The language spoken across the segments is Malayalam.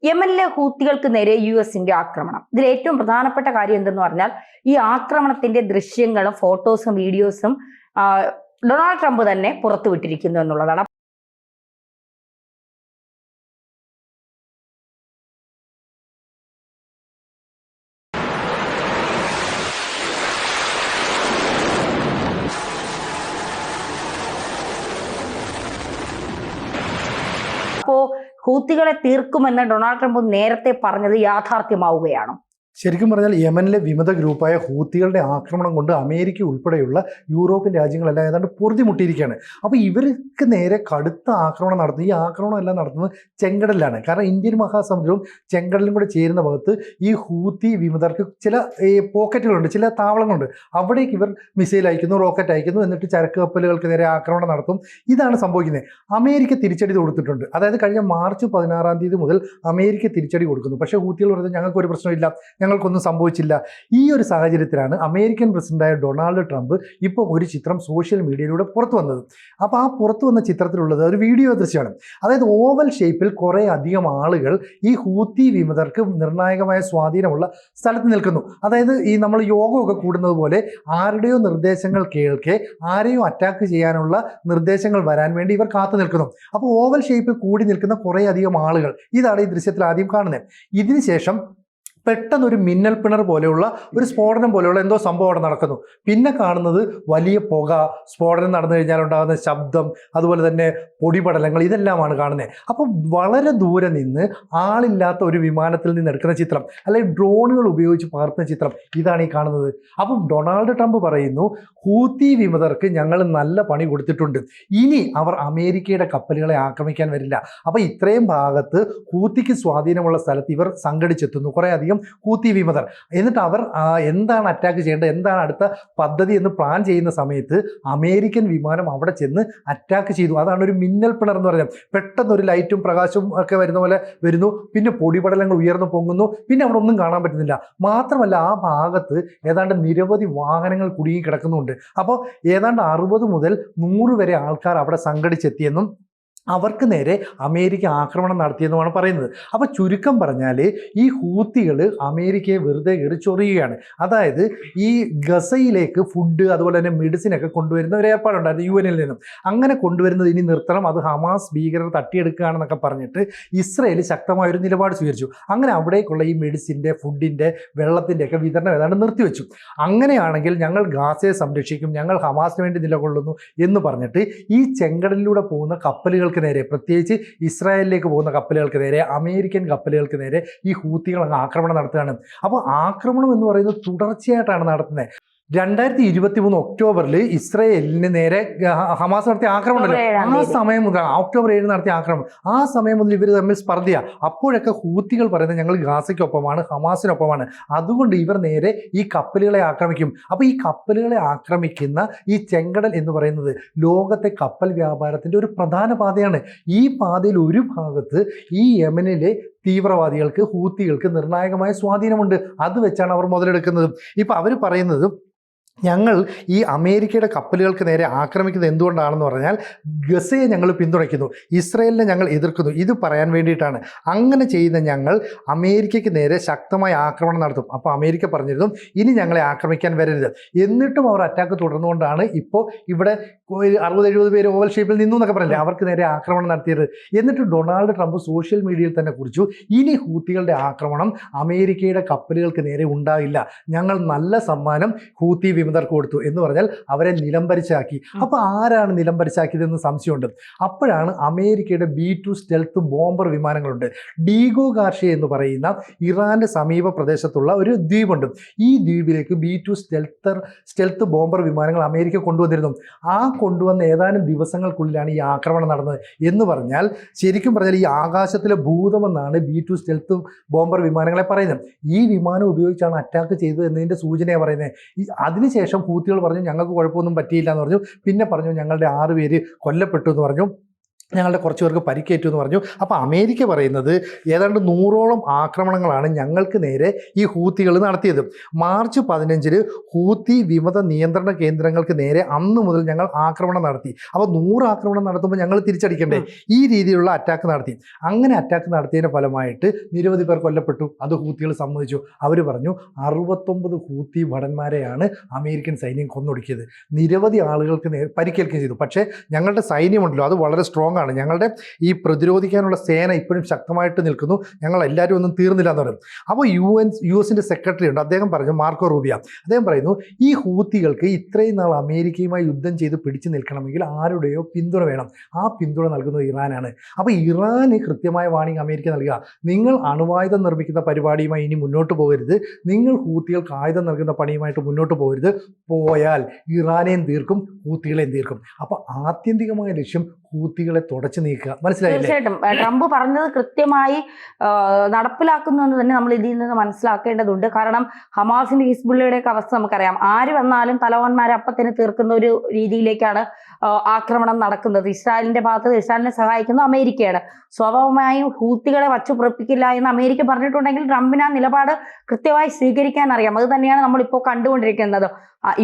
യമനിലെ ഹൂത്തികൾക്ക് നേരെ US-ന്റെ ആക്രമണം. ഇതിൽ ഏറ്റവും പ്രധാനപ്പെട്ട കാര്യം എന്തെന്ന് പറഞ്ഞാൽ ഈ ആക്രമണത്തിന്റെ ദൃശ്യങ്ങളും ഫോട്ടോസും വീഡിയോസും ഡൊണാൾഡ് ട്രംപ് തന്നെ പുറത്തുവിട്ടിരിക്കുന്നു എന്നുള്ളതാണ്. അപ്പോൾ ഹൂത്തികളെ തീർക്കുമെന്ന് ഡൊണാൾഡ് ട്രംപ് നേരത്തെ പറഞ്ഞത് യാഥാർത്ഥ്യമാവുകയാണോ? ശരിക്കും പറഞ്ഞാൽ യമനിലെ വിമത ഗ്രൂപ്പായ ഹൂത്തികളുടെ ആക്രമണം കൊണ്ട് അമേരിക്ക ഉൾപ്പെടെയുള്ള യൂറോപ്യൻ രാജ്യങ്ങളെല്ലാം ഏതാണ്ട് പൊറുതിമുട്ടിയിരിക്കുകയാണ്. അപ്പോൾ ഇവർക്ക് നേരെ കടുത്ത ആക്രമണം നടത്തുന്നത്, ഈ ആക്രമണം എല്ലാം നടത്തുന്നത് ചെങ്കടലിലാണ്. കാരണം ഇന്ത്യൻ മഹാസമുദ്രവും ചെങ്കടലും കൂടെ ചേരുന്ന ഭാഗത്ത് ഈ ഹൂത്തി വിമതർക്ക് ചില പോക്കറ്റുകളുണ്ട്, ചില താവളങ്ങളുണ്ട്. അവിടേക്ക് ഇവർ മിസൈൽ അയക്കുന്നു, റോക്കറ്റ് അയക്കുന്നു, എന്നിട്ട് ചരക്ക് കപ്പലുകൾക്ക് നേരെ ആക്രമണം നടത്തും. ഇതാണ് സംഭവിക്കുന്നത്. അമേരിക്ക തിരിച്ചടി കൊടുത്തിട്ടുണ്ട്. അതായത് കഴിഞ്ഞ മാർച്ച് 16 മുതൽ അമേരിക്ക തിരിച്ചടി കൊടുക്കുന്നു. പക്ഷേ ഹൂത്തികൾ പറയുന്നത് ഞങ്ങൾക്കൊരു പ്രശ്നമില്ല, ഞങ്ങൾക്കൊന്നും സംഭവിച്ചില്ല. ഈ ഒരു സാഹചര്യത്തിലാണ് അമേരിക്കൻ പ്രസിഡന്റായ ഡൊണാൾഡ് ട്രംപ് ഇപ്പോൾ ഒരു ചിത്രം സോഷ്യൽ മീഡിയയിലൂടെ പുറത്തു വന്നത്. അപ്പോൾ ആ പുറത്തു വന്ന ചിത്രത്തിലുള്ളത് ഒരു വീഡിയോ ദൃശ്യമാണ്. അതായത് ഓവൽ ഷേപ്പിൽ കുറേ അധികം ആളുകൾ ഈ ഹൂത്തി വിമതർക്ക് നിർണായകമായ സ്വാധീനമുള്ള സ്ഥലത്ത് നിൽക്കുന്നു. അതായത് ഈ നമ്മൾ യോഗമൊക്കെ കൂടുന്നത് പോലെ ആരുടെയോ നിർദ്ദേശങ്ങൾ കേൾക്കെ ആരെയോ അറ്റാക്ക് ചെയ്യാനുള്ള നിർദ്ദേശങ്ങൾ വരാൻ വേണ്ടി ഇവർ കാത്തു നിൽക്കുന്നു. അപ്പോൾ ഓവൽ ഷേപ്പിൽ കൂടി നിൽക്കുന്ന കുറേ അധികം ആളുകൾ, ഇതാണ് ഈ ദൃശ്യത്തിൽ ആദ്യം കാണുന്നത്. ഇതിനുശേഷം പെട്ടെന്നൊരു മിന്നൽ പിണർ പോലെയുള്ള ഒരു സ്ഫോടനം പോലെയുള്ള എന്തോ സംഭവം അവിടെ നടക്കുന്നു. പിന്നെ കാണുന്നത് വലിയ പുക, സ്ഫോടനം നടന്നു കഴിഞ്ഞാൽ ഉണ്ടാകുന്ന ശബ്ദം, അതുപോലെ തന്നെ പൊടിപടലങ്ങൾ, ഇതെല്ലാമാണ് കാണുന്നത്. അപ്പോൾ വളരെ ദൂരെ നിന്ന് ആളില്ലാത്ത ഒരു വിമാനത്തിൽ നിന്ന് എടുക്കുന്ന ചിത്രം, അല്ലെങ്കിൽ ഡ്രോണുകൾ ഉപയോഗിച്ച് പകർത്തുന്ന ചിത്രം, ഇതാണ് ഈ കാണുന്നത്. അപ്പം ഡൊണാൾഡ് ട്രംപ് പറയുന്നു, ഹൂത്തി വിമതർക്ക് ഞങ്ങൾ നല്ല പണി കൊടുത്തിട്ടുണ്ട്, ഇനി അവർ അമേരിക്കയുടെ കപ്പലുകളെ ആക്രമിക്കാൻ വരില്ല. അപ്പോൾ ഇത്രയും ഭാഗത്ത് ഹൂത്തിക്ക് സ്വാധീനമുള്ള സ്ഥലത്ത് ഇവർ സംഘടിച്ചെത്തുന്നു, കുറേ അധികം ഹൂത്തി വിമതർ. എന്നിട്ട് അവർ എന്താണ് അറ്റാക്ക് ചെയ്യേണ്ടത്, എന്താണ് അടുത്ത പദ്ധതി എന്ന് പ്ലാൻ ചെയ്യുന്ന സമയത്ത് അമേരിക്കൻ വിമാനം അവിടെ ചെന്ന് അറ്റാക്ക് ചെയ്തു. അതാണ് ഒരു മിന്നൽ പിണർ എന്ന് പറയുന്നത്. പെട്ടെന്ന് ഒരു ലൈറ്റും പ്രകാശവും ഒക്കെ വരുന്ന പോലെ വരുന്നു, പിന്നെ പൊടിപടലങ്ങൾ ഉയർന്നു പൊങ്ങുന്നു, പിന്നെ അവിടെ ഒന്നും കാണാൻ പറ്റുന്നില്ല. മാത്രമല്ല ആ ഭാഗത്ത് ഏതാണ്ട് നിരവധി വാഹനങ്ങൾ കുടുങ്ങി കിടക്കുന്നുണ്ട്. അപ്പോൾ ഏതാണ്ട് 60 മുതൽ 100 വരെ ആൾക്കാർ അവിടെ സംഘടിച്ചെത്തിയെന്നും അവർക്ക് നേരെ അമേരിക്ക ആക്രമണം നടത്തിയെന്നുമാണ് പറയുന്നത്. അപ്പോൾ ചുരുക്കം പറഞ്ഞാൽ ഈ ഹൂത്തികൾ അമേരിക്കയെ വെറുതെ എറിച്ചൊറിയുകയാണ്. അതായത് ഈ ഗസയിലേക്ക് ഫുഡ്, അതുപോലെ തന്നെ മെഡിസിനൊക്കെ കൊണ്ടുവരുന്ന ഒരു ഏർപ്പാടുണ്ടായിരുന്നു UN-ൽ നിന്നും. അങ്ങനെ കൊണ്ടുവരുന്നത് ഇനി നിർത്തണം, അത് ഹമാസ് ഭീകരർ തട്ടിയെടുക്കുകയാണെന്നൊക്കെ പറഞ്ഞിട്ട് ഇസ്രയേൽ ശക്തമായൊരു നിലപാട് സ്വീകരിച്ചു. അങ്ങനെ അവിടേക്കുള്ള ഈ മെഡിസിൻ്റെ, ഫുഡിൻ്റെ, വെള്ളത്തിൻ്റെ ഒക്കെ വിതരണം ഏതാണ്ട് നിർത്തിവെച്ചു. അങ്ങനെയാണെങ്കിൽ ഞങ്ങൾ ഗാസയെ സംരക്ഷിക്കും, ഞങ്ങൾ ഹമാസിന് വേണ്ടി നിലകൊള്ളുന്നു എന്ന് പറഞ്ഞിട്ട് ഈ ചെങ്കടലിലൂടെ പോകുന്ന കപ്പലുകൾക്ക് നേരെ, പ്രത്യേകിച്ച് ഇസ്രായേലിലേക്ക് പോകുന്ന കപ്പലുകൾക്ക് നേരെ, അമേരിക്കൻ കപ്പലുകൾക്ക് നേരെ ഈ ഹൂത്തികൾ അങ്ങ് ആക്രമണം നടത്തുകയാണ്. അപ്പോൾ ആക്രമണം എന്ന് പറയുന്നത് തുടർച്ചയായിട്ടാണ് നടത്തുന്നത്. 2023 ഒക്ടോബറിൽ ഇസ്രായേലിന് നേരെ ഹമാസ് നടത്തിയ ആക്രമണം, ആ സമയം മുതൽ ഒക്ടോബർ 7 നടത്തിയ ആക്രമണം, ആ സമയം മുതൽ ഇവർ തമ്മിൽ സ്പർദ്ധയാണ്. അപ്പോഴൊക്കെ ഹൂത്തികൾ പറയുന്നത് ഞങ്ങൾ ഗാസയ്ക്കൊപ്പമാണ്, ഹമാസിനൊപ്പമാണ്, അതുകൊണ്ട് ഇവർ നേരെ ഈ കപ്പലുകളെ ആക്രമിക്കും. അപ്പോൾ ഈ കപ്പലുകളെ ആക്രമിക്കുന്ന ഈ ചെങ്കടൽ എന്ന് പറയുന്നത് ലോകത്തെ കപ്പൽ വ്യാപാരത്തിൻ്റെ ഒരു പ്രധാന പാതയാണ്. ഈ പാതയിൽ ഒരു ഭാഗത്ത് ഈ യമനിലെ തീവ്രവാദികൾക്ക്, ഹൂത്തികൾക്ക് നിർണായകമായ സ്വാധീനമുണ്ട്. അത് വെച്ചാണ് അവർ മുതലെടുക്കുന്നത്. ഇപ്പം അവർ പറയുന്നത്, ഞങ്ങൾ ഈ അമേരിക്കയുടെ കപ്പലുകൾക്ക് നേരെ ആക്രമിക്കുന്നത് എന്തുകൊണ്ടാണെന്ന് പറഞ്ഞാൽ ഗസയെ ഞങ്ങൾ പിന്തുണയ്ക്കുന്നു, ഇസ്രായേലിനെ ഞങ്ങൾ എതിർക്കുന്നു, ഇത് പറയാൻ വേണ്ടിയിട്ടാണ്. അങ്ങനെ ചെയ്യുന്ന ഞങ്ങൾ അമേരിക്കയ്ക്ക് നേരെ ശക്തമായ ആക്രമണം നടത്തും. അപ്പോൾ അമേരിക്ക പറഞ്ഞിരുന്നു ഇനി ഞങ്ങളെ ആക്രമിക്കാൻ വരരുത്. എന്നിട്ടും അവർ അറ്റാക്ക് തുടർന്നുകൊണ്ടാണ് ഇപ്പോൾ ഇവിടെ 60-70 പേര് ഓവൽ ഷേപ്പിൽ നിന്നു എന്നൊക്കെ പറഞ്ഞില്ലേ, അവർക്ക് നേരെ ആക്രമണം നടത്തിയത്. എന്നിട്ട് ഡൊണാൾഡ് ട്രംപ് സോഷ്യൽ മീഡിയയിൽ തന്നെ കുറിച്ചു, ഇനി ഹൂത്തികളുടെ ആക്രമണം അമേരിക്കയുടെ കപ്പലുകൾക്ക് നേരെ ഉണ്ടാവില്ല, ഞങ്ങൾ നല്ല സമ്മാനം ഹൂത്തി വിമതർക്ക് കൊടുത്തു എന്ന് പറഞ്ഞാൽ അവരെ നിലംപരിച്ചാക്കി. അപ്പോൾ ആരാണ് നിലംപരിച്ചാക്കിയതെന്ന് സംശയമുണ്ട്. അപ്പോഴാണ് അമേരിക്കയുടെ B-2 സ്റ്റെൽത്ത് ബോംബർ വിമാനങ്ങളുണ്ട്. ഡീഗോ ഗാർഷ്യ എന്ന് പറയുന്ന ഇറാന്റെ സമീപ പ്രദേശത്തുള്ള ഒരു ദ്വീപുണ്ട്. ഈ ദ്വീപിലേക്ക് B-2 സ്റ്റെൽത്ത് ബോംബർ വിമാനങ്ങൾ അമേരിക്ക കൊണ്ടുവന്നിരുന്നു. ആ കൊണ്ടുവന്ന ഏതാനും ദിവസങ്ങൾക്കുള്ളിലാണ് ഈ ആക്രമണം നടന്നത്. എന്ന് പറഞ്ഞാൽ ശരിക്കും പറഞ്ഞാൽ ഈ ആകാശത്തിലെ ഭൂതമെന്നാണ് B-2 സ്റ്റെൽത്ത് ബോംബർ വിമാനങ്ങളെ പറയുന്നത്. ഈ വിമാനം ഉപയോഗിച്ചാണ് അറ്റാക്ക് ചെയ്തത് എന്നതിൻ്റെ സൂചനയാണ് പറയുന്നത്. അതിനുശേഷം ഹൂത്തികൾ പറഞ്ഞു ഞങ്ങൾക്ക് കുഴപ്പമൊന്നും പറ്റിയില്ല എന്ന് പറഞ്ഞു. പിന്നെ പറഞ്ഞു ഞങ്ങളുടെ 6 പേര് കൊല്ലപ്പെട്ടു എന്ന് പറഞ്ഞു. ഞങ്ങളുടെ കുറച്ച് പേർക്ക് പരിക്കേറ്റു എന്ന് പറഞ്ഞു. അപ്പോൾ അമേരിക്ക പറയുന്നത് ഏതാണ്ട് 100ഓളം ആക്രമണങ്ങളാണ് ഞങ്ങൾക്ക് നേരെ ഈ ഹൂത്തികൾ നടത്തിയത്. മാർച്ച് 15 ഹൂത്തി വിമത നിയന്ത്രണ കേന്ദ്രങ്ങൾക്ക് നേരെ അന്ന് മുതൽ ഞങ്ങൾ ആക്രമണം നടത്തി. അപ്പോൾ 100 ആക്രമണം നടത്തുമ്പോൾ ഞങ്ങൾ തിരിച്ചടിക്കണ്ടേ? ഈ രീതിയിലുള്ള അറ്റാക്ക് നടത്തി. അങ്ങനെ അറ്റാക്ക് നടത്തിയതിൻ്റെ ഫലമായിട്ട് നിരവധി പേർ കൊല്ലപ്പെട്ടു. അത് ഹൂത്തികൾ സമ്മതിച്ചു. അവർ പറഞ്ഞു 69 ഹൂത്തി ഭടന്മാരെയാണ് അമേരിക്കൻ സൈന്യം കൊന്നൊടുക്കിയത്. നിരവധി ആളുകൾക്ക് പരിക്കേൽക്കുകയും ചെയ്തു. പക്ഷേ ഞങ്ങളുടെ സൈന്യമുണ്ടല്ലോ അത് വളരെ സ്ട്രോങ് ആണ്. ഞങ്ങളുടെ ഈ പ്രതിരോധിക്കാനുള്ള സേന ഇപ്പോഴും ശക്തമായിട്ട് നിൽക്കുന്നു. ഞങ്ങൾ എല്ലാവരും ഒന്നും തീർന്നില്ല എന്ന് പറയും. അപ്പോൾ യുഎസിൻ്റെ സെക്രട്ടറി ഉണ്ട്, അദ്ദേഹം പറഞ്ഞു, മാർക്കോ റൂബിയ, അദ്ദേഹം പറയുന്നു ഈ ഹൂത്തികൾക്ക് ഇത്രയും നാൾ അമേരിക്കയുമായി യുദ്ധം ചെയ്ത് പിടിച്ചു നിൽക്കണമെങ്കിൽ ആരുടെയോ പിന്തുണ വേണം. ആ പിന്തുണ നൽകുന്നത് ഇറാനാണ്. അപ്പോൾ ഇറാന് കൃത്യമായ വാണിംഗ് അമേരിക്ക നൽകുക, നിങ്ങൾ അണുവായുധം നിർമ്മിക്കുന്ന പരിപാടിയുമായി ഇനി മുന്നോട്ട് പോകരുത്, നിങ്ങൾ ഹൂത്തികൾക്ക് ആയുധം നൽകുന്ന പണിയുമായിട്ട് മുന്നോട്ട് പോകരുത്, പോയാൽ ഇറാനെയും തീർക്കും ഹൂത്തികളെയും തീർക്കും. അപ്പോൾ ആത്യന്തികമായ ലക്ഷ്യം ഹൂത്തികളെ തുടച്ചു നീക്കുക. മനസ്സിലായില്ലേ? തീർച്ചയായിട്ടും ട്രംപ് പറഞ്ഞത് കൃത്യമായി നടപ്പിലാക്കുന്നു എന്ന് തന്നെ നമ്മൾ ഇതിൽ നിന്ന് മനസ്സിലാക്കേണ്ടതുണ്ട്. കാരണം ഹമാസിന്റെ ഹിസ്ബുള്ളയുടെ ഒക്കെ അവസ്ഥ നമുക്കറിയാം. ആര് വന്നാലും തലവന്മാരെ അപ്പത്തിന് തീർക്കുന്ന ഒരു രീതിയിലേക്കാണ് ആക്രമണം നടക്കുന്നത്. ഇസ്രായേലിന്റെ ഭാഗത്ത് ഇസ്രായേലിനെ സഹായിക്കുന്നത് അമേരിക്കയാണ്. സ്വാഭാവികമായും ഹൂത്തികളെ വച്ചുപുറപ്പിക്കില്ല എന്ന് അമേരിക്ക പറഞ്ഞിട്ടുണ്ടെങ്കിൽ ട്രംപിന് ആ നിലപാട് കൃത്യമായി സ്വീകരിക്കാൻ അറിയാം. അത് തന്നെയാണ് നമ്മളിപ്പോൾ കണ്ടുകൊണ്ടിരിക്കുന്നത്.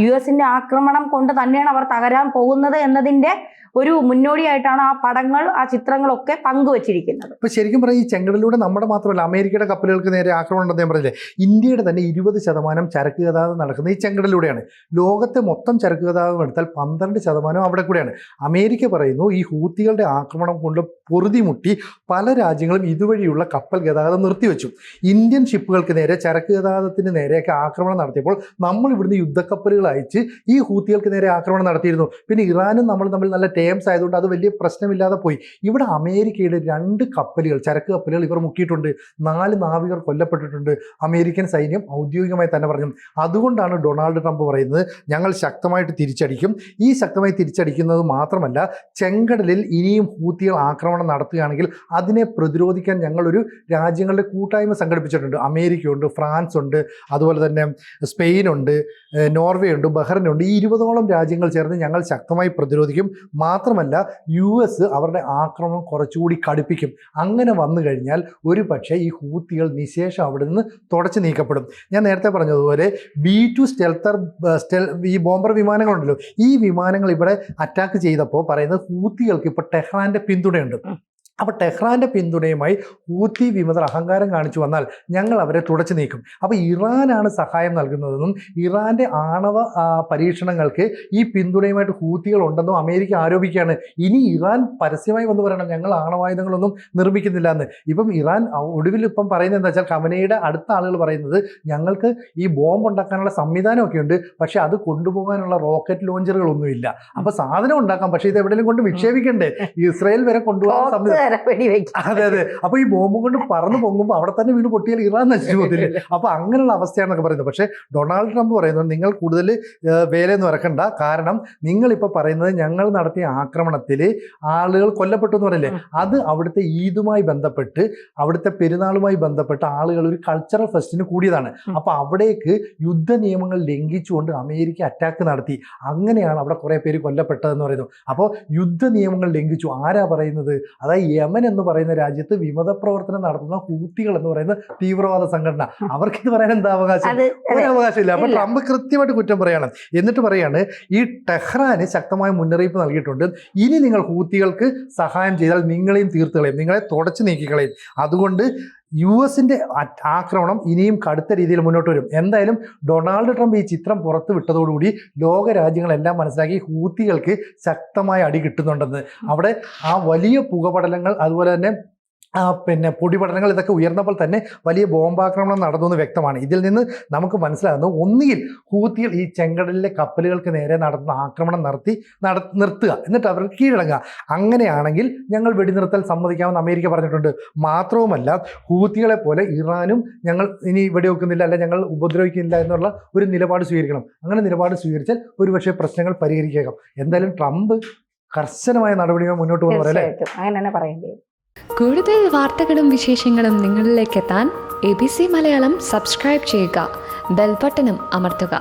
യുഎസിന്റെ ആക്രമണം കൊണ്ട് തന്നെയാണ് അവർ തകരാൻ പോകുന്നത് എന്നതിന്റെ ഒരു മുന്നോടിയായിട്ടാണ് ആ പടങ്ങൾ, ആ ചിത്രങ്ങളൊക്കെ പങ്കുവച്ചിരിക്കുന്നത്. ഇപ്പൊ ശരിക്കും പറയാം, ഈ ചെങ്കടലിലൂടെ നമ്മുടെ മാത്രമല്ല അമേരിക്കയുടെ കപ്പലുകൾക്ക് നേരെ ആക്രമണം ഉണ്ടെന്ന് ഞാൻ പറഞ്ഞില്ലേ. ഇന്ത്യയുടെ തന്നെ 20% ചരക്ക് ഗതാഗതം നടക്കുന്നത് ഈ ചെങ്കടലിലൂടെയാണ്. ലോകത്തെ മൊത്തം ചരക്ക് ഗതാഗതം എടുത്താൽ 12% അവിടെ കൂടെയാണ്. അമേരിക്ക പറയുന്നു ഈ ഹൂത്തികളുടെ ആക്രമണം കൊണ്ട് പൊറുതിമുട്ടി പല രാജ്യങ്ങളും ഇതുവഴിയുള്ള കപ്പൽ ഗതാഗതം നിർത്തിവെച്ചു. ഇന്ത്യൻ ഷിപ്പുകൾക്ക് നേരെ, ചരക്ക് ഗതാഗതത്തിന് നേരെയൊക്കെ ആക്രമണം നടത്തിയപ്പോൾ നമ്മൾ ഇവിടുന്ന് യുദ്ധക്കപ്പലുകൾ അയച്ച് ഈ ഹൂത്തികൾക്ക് നേരെ ആക്രമണം നടത്തിയിരുന്നു. പിന്നെ ഇറാനും നമ്മൾ തമ്മിൽ നല്ല ടേംസ് ആയതുകൊണ്ട് അത് വലിയ പ്രശ്നമില്ലാതെ പോയി. ഇവിടെ അമേരിക്കയുടെ 2 കപ്പലുകൾ, ചരക്ക് കപ്പലുകൾ ഇവർ മുക്കിയിട്ടുണ്ട്. 4 നാവികർ കൊല്ലപ്പെട്ടിട്ടുണ്ട്. അമേരിക്കൻ സൈന്യം ഔദ്യോഗികമായി തന്നെ പറഞ്ഞു. അതുകൊണ്ടാണ് ഡൊണാൾഡ് ട്രംപ് പറയുന്നത് ഞങ്ങൾ ശക്തമായിട്ട് തിരിച്ചടിക്കും. ഈ ശക്തമായി തിരിച്ചടിക്കുന്നത് മാത്രമല്ല, ചെങ്കടലിൽ ഇനിയും ഹൂത്തികൾ ആക്രമണം നടത്തുകയാണെങ്കിൽ അതിനെ പ്രതിരോധിക്കാൻ ഞങ്ങളൊരു രാജ്യങ്ങളുടെ കൂട്ടായ്മ സംഘടിപ്പിച്ചിട്ടുണ്ട്. അമേരിക്കയുണ്ട്, ഫ്രാൻസ് ഉണ്ട്, അതുപോലെ തന്നെ സ്പെയിനുണ്ട്, നോർവേ ഉണ്ട്, ബഹ്റൈനുണ്ട്. ഈ 20ഓളം രാജ്യങ്ങൾ ചേർന്ന് ഞങ്ങൾ ശക്തമായി പ്രതിരോധിക്കും. മാത്രമല്ല US അവരുടെ ആക്രമണം കുറച്ചുകൂടി കടുപ്പിക്കും. അങ്ങനെ വന്നു കഴിഞ്ഞാൽ ഒരു പക്ഷേ ഈ ഹൂത്തികൾ നിശേഷം അവിടെ നിന്ന് തുടച്ചു നീക്കപ്പെടും. ഞാൻ നേരത്തെ പറഞ്ഞതുപോലെ B-2 ഈ ബോംബർ വിമാനങ്ങളുണ്ടല്ലോ, ഈ വിമാനങ്ങൾ ഇവിടെ അറ്റാക്ക് ചെയ്തപ്പോൾ പറയുന്നത് ഹൂത്തികൾക്ക് ഇപ്പോൾ ടെഹ്റാൻ്റെ പിന്തുണയുണ്ട്. അപ്പോൾ ടെഹ്റാൻ്റെ പിന്തുണയുമായി ഹൂത്തി വിമതർ അഹങ്കാരം കാണിച്ചു വന്നാൽ ഞങ്ങൾ അവരെ തുടച്ചു നീക്കും. അപ്പോൾ ഇറാനാണ് സഹായം നൽകുന്നതെന്നും ഇറാൻ്റെ ആണവ പരീക്ഷണങ്ങൾക്ക് ഈ പിന്തുണയുമായിട്ട് ഹൂത്തികൾ ഉണ്ടെന്നും അമേരിക്ക ആരോപിക്കുകയാണ്. ഇനി ഇറാൻ പരസ്യമായി വന്ന് പറയണം ഞങ്ങൾ ആണവായുധങ്ങളൊന്നും നിർമ്മിക്കുന്നില്ല എന്ന്. ഇപ്പം ഇറാൻ ഒടുവിൽ ഇപ്പം പറയുന്നത് എന്താ വെച്ചാൽ, ഖമനയുടെ അടുത്ത ആളുകൾ പറയുന്നത് ഞങ്ങൾക്ക് ഈ ബോംബ് ഉണ്ടാക്കാനുള്ള സംവിധാനമൊക്കെ ഉണ്ട്, പക്ഷെ അത് കൊണ്ടുപോകാനുള്ള റോക്കറ്റ് ലോഞ്ചറുകളൊന്നുമില്ല. അപ്പോൾ സാധനം ഉണ്ടാക്കാം, പക്ഷേ ഇത് എവിടെയെങ്കിലും കൊണ്ട് വിക്ഷേപിക്കണ്ടേ? ഇസ്രായേൽ വരെ കൊണ്ടുപോകാൻ സംവിധാനം. അതെ. അപ്പൊ ഈ ബോംബ് കൊണ്ട് പറന്ന് പൊങ്ങുമ്പോൾ അവിടെ തന്നെ വീണ് പൊട്ടിയാൽ ഇറാൻ നശിച്ചു പോകത്തില്ലേ? അപ്പൊ അങ്ങനെയുള്ള അവസ്ഥയാണെന്നൊക്കെ പറയുന്നത്. പക്ഷേ ഡൊണാൾഡ് ട്രംപ് പറയുന്നത് നിങ്ങൾ കൂടുതൽ വേലയൊന്നും ഇറക്കണ്ട, കാരണം നിങ്ങളിപ്പോൾ പറയുന്നത് ഞങ്ങൾ നടത്തിയ ആക്രമണത്തിൽ ആളുകൾ കൊല്ലപ്പെട്ടു എന്ന് പറയില്ലേ, അത് അവിടുത്തെ ഈദുമായി ബന്ധപ്പെട്ട്, അവിടുത്തെ പെരുന്നാളുമായി ബന്ധപ്പെട്ട് ആളുകൾ ഒരു കൾച്ചറൽ ഫെസ്റ്റിന് കൂടിയതാണ്. അപ്പൊ അവിടേക്ക് യുദ്ധ നിയമങ്ങൾ ലംഘിച്ചുകൊണ്ട് അമേരിക്ക അറ്റാക്ക് നടത്തി. അങ്ങനെയാണ് അവിടെ കുറെ പേര് കൊല്ലപ്പെട്ടതെന്ന് പറയുന്നു. അപ്പോൾ യുദ്ധ നിയമങ്ങൾ ലംഘിച്ചു. ആരാ പറയുന്നത്? അതായത് യമൻ എന്ന് പറയുന്ന രാജ്യത്ത് വിമത പ്രവർത്തനം നടത്തുന്ന ഹൂത്തികൾ എന്ന് പറയുന്ന തീവ്രവാദ സംഘടന, അവർക്കിത് പറയാൻ എന്താ അവകാശം? ഒരു അവകാശമില്ല. അപ്പൊ ട്രംപ് കൃത്യമായിട്ട് കുറ്റം പറയാണ്. എന്നിട്ട് പറയാണ് ഈ ടെഹ്റാന് ശക്തമായ മുന്നറിയിപ്പ് നൽകിയിട്ടുണ്ട്, ഇനി നിങ്ങൾ ഹൂത്തികൾക്ക് സഹായം ചെയ്താൽ നിങ്ങളെയും തീർത്തുകളയും, നിങ്ങളെ തുടച്ചു നീക്കിക്കളയും. അതുകൊണ്ട് US-ന്റെ ആക്രമണം ഇനിയും കടുത്ത രീതിയിൽ മുന്നോട്ട് വരും. എന്തായാലും ഡൊണാൾഡ് ട്രംപ് ഈ ചിത്രം പുറത്തു വിട്ടതോടുകൂടി ലോക രാജ്യങ്ങളെല്ലാം മനസ്സിലാക്കി ഹൂത്തികൾക്ക് ശക്തമായ അടി കിട്ടുന്നുണ്ടെന്ന്. അവിടെ ആ വലിയ പുകപടലങ്ങൾ, അതുപോലെ തന്നെ പിന്നെ പൊടിപടലങ്ങൾ ഇതൊക്കെ ഉയർന്നപ്പോൾ തന്നെ വലിയ ബോംബാക്രമണം നടന്നു എന്ന് വ്യക്തമാണ്. ഇതിൽ നിന്ന് നമുക്ക് മനസ്സിലാകുന്നത്, ഒന്നുകിൽ ഹൂത്തികൾ ഈ ചെങ്കടലിലെ കപ്പലുകൾക്ക് നേരെ നടത്തുന്ന ആക്രമണം നിർത്തുക, എന്നിട്ട് അവർക്ക് കീഴടങ്ങുക. അങ്ങനെയാണെങ്കിൽ ഞങ്ങൾ വെടിനിർത്തൽ സമ്മതിക്കാമെന്ന് അമേരിക്ക പറഞ്ഞിട്ടുണ്ട്. മാത്രവുമല്ല ഹൂത്തികളെ പോലെ ഇറാനും ഞങ്ങൾ ഇനി വെടിവെക്കുന്നില്ല, അല്ല ഞങ്ങൾ ഉപദ്രവിക്കുന്നില്ല എന്നുള്ള ഒരു നിലപാട് സ്വീകരിക്കണം. അങ്ങനെ നിലപാട് സ്വീകരിച്ചാൽ ഒരുപക്ഷെ പ്രശ്നങ്ങൾ പരിഹരിക്കാം. എന്തായാലും ട്രംപ് കർശനമായ നടപടിയുമായി മുന്നോട്ട് പോകുന്ന പറയല്ലേ? അങ്ങനെ തന്നെ പറയേണ്ടി വരും. കൂടുതൽ വാർത്തകളും വിശേഷങ്ങളും നിങ്ങളിലേക്ക് എത്താൻ ABC മലയാളം സബ്സ്ക്രൈബ് ചെയ്യുക, ബെൽ ബട്ടണും അമർത്തുക.